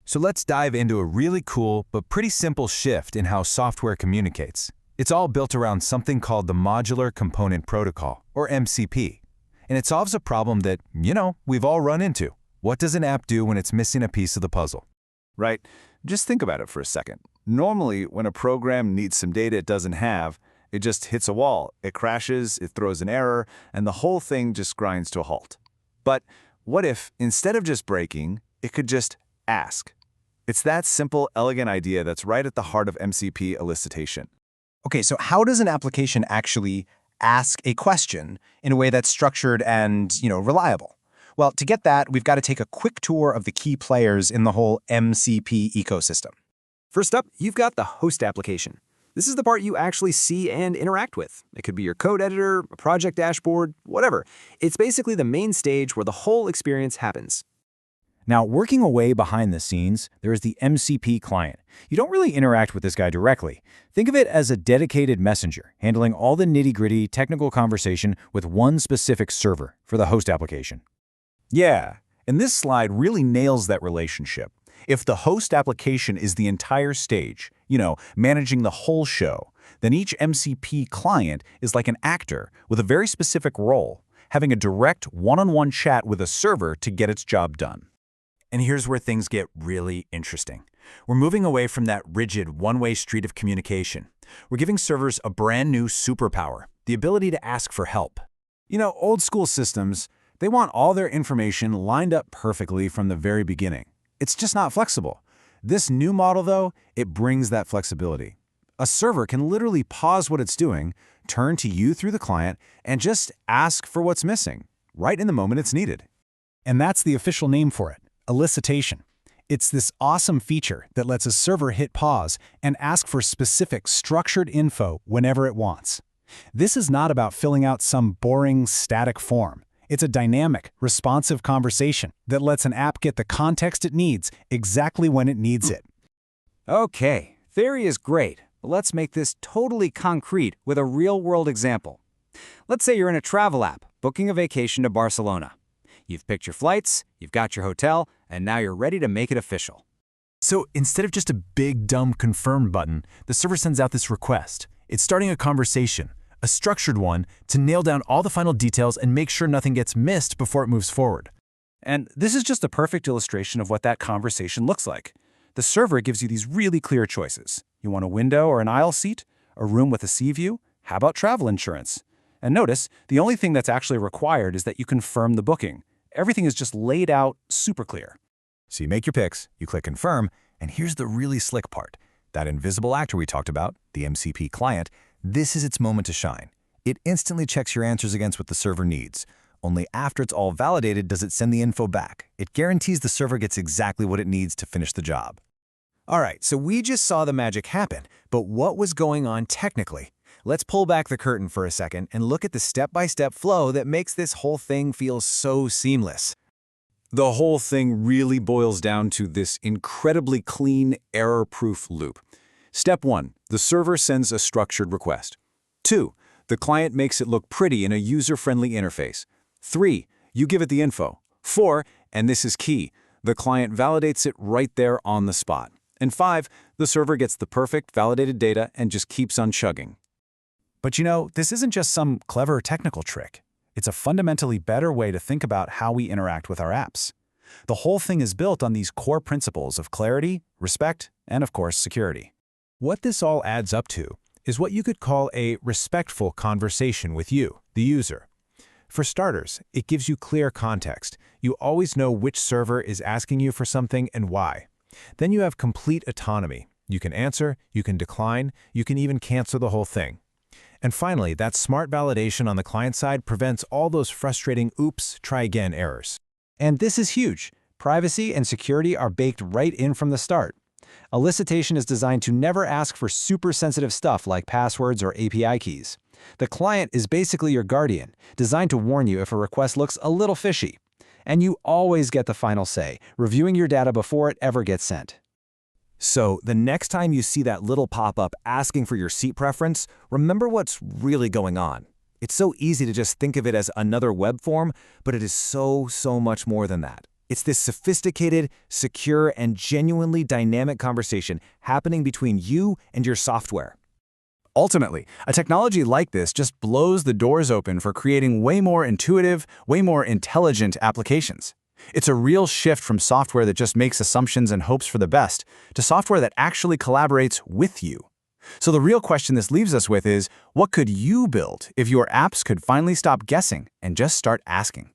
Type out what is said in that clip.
So let's dive into a really cool but pretty simple shift in how software communicates. It's all built around something called the Modular Component Protocol, or MCP. And it solves a problem that, we've all run into. What does an app do when it's missing a piece of the puzzle? Right? Just think about it for a second. Normally, when a program needs some data it doesn't have, it just hits a wall, it crashes, it throws an error, and the whole thing just grinds to a halt. But what if, instead of just breaking, it could just ask? It's that simple, elegant idea that's right at the heart of MCP elicitation. Okay, so how does an application actually ask a question in a way that's structured and, reliable? Well, to get that, we've got to take a quick tour of the key players in the whole MCP ecosystem. First up, you've got the host application. This is the part you actually see and interact with. It could be your code editor, a project dashboard, whatever. It's basically the main stage where the whole experience happens. Now, working away behind the scenes, there is the MCP client. You don't really interact with this guy directly. Think of it as a dedicated messenger, handling all the nitty-gritty technical conversation with one specific server for the host application. Yeah, and this slide really nails that relationship. If the host application is the entire stage, managing the whole show, then each MCP client is like an actor with a very specific role, having a direct one-on-one chat with a server to get its job done. And here's where things get really interesting. We're moving away from that rigid one-way street of communication. We're giving servers a brand new superpower, the ability to ask for help. Old school systems, they want all their information lined up perfectly from the very beginning. It's just not flexible. This new model, though, it brings that flexibility. A server can literally pause what it's doing, turn to you through the client, and just ask for what's missing, right in the moment it's needed. And that's the official name for it. Elicitation. It's this awesome feature that lets a server hit pause and ask for specific structured info whenever it wants. This is not about filling out some boring, static form. It's a dynamic, responsive conversation that lets an app get the context it needs exactly when it needs it. Okay, theory is great, but let's make this totally concrete with a real-world example. Let's say you're in a travel app, booking a vacation to Barcelona. You've picked your flights, you've got your hotel, and now you're ready to make it official. So instead of just a big, dumb confirm button, the server sends out this request. It's starting a conversation, a structured one, to nail down all the final details and make sure nothing gets missed before it moves forward. And this is just a perfect illustration of what that conversation looks like. The server gives you these really clear choices. You want a window or an aisle seat? A room with a sea view? How about travel insurance? And notice, the only thing that's actually required is that you confirm the booking. Everything is just laid out super clear. So you make your picks, you click confirm, and here's the really slick part. That invisible actor we talked about, the MCP client, this is its moment to shine. It instantly checks your answers against what the server needs. Only after it's all validated does it send the info back. It guarantees the server gets exactly what it needs to finish the job. All right, so we just saw the magic happen, but what was going on technically? Let's pull back the curtain for a second and look at the step-by-step flow that makes this whole thing feel so seamless. The whole thing really boils down to this incredibly clean, error-proof loop. Step 1, the server sends a structured request. 2, the client makes it look pretty in a user-friendly interface. 3, you give it the info. 4, and this is key, the client validates it right there on the spot. And 5, the server gets the perfect validated data and just keeps on chugging. But this isn't just some clever technical trick. It's a fundamentally better way to think about how we interact with our apps. The whole thing is built on these core principles of clarity, respect, and of course, security. What this all adds up to is what you could call a respectful conversation with you, the user. For starters, it gives you clear context. You always know which server is asking you for something and why. Then you have complete autonomy. You can answer, you can decline, you can even cancel the whole thing. And finally, that smart validation on the client side prevents all those frustrating oops, try again errors. And this is huge. Privacy and security are baked right in from the start. Elicitation is designed to never ask for super sensitive stuff like passwords or API keys. The client is basically your guardian, designed to warn you if a request looks a little fishy. And you always get the final say, reviewing your data before it ever gets sent. So the next time you see that little pop-up asking for your seat preference, remember what's really going on. It's so easy to just think of it as another web form, but it is so much more than that. It's this sophisticated, secure, and genuinely dynamic conversation happening between you and your software. Ultimately, a technology like this just blows the doors open for creating way more intuitive, way more intelligent applications. It's a real shift from software that just makes assumptions and hopes for the best to software that actually collaborates with you. So the real question this leaves us with is, what could you build if your apps could finally stop guessing and just start asking?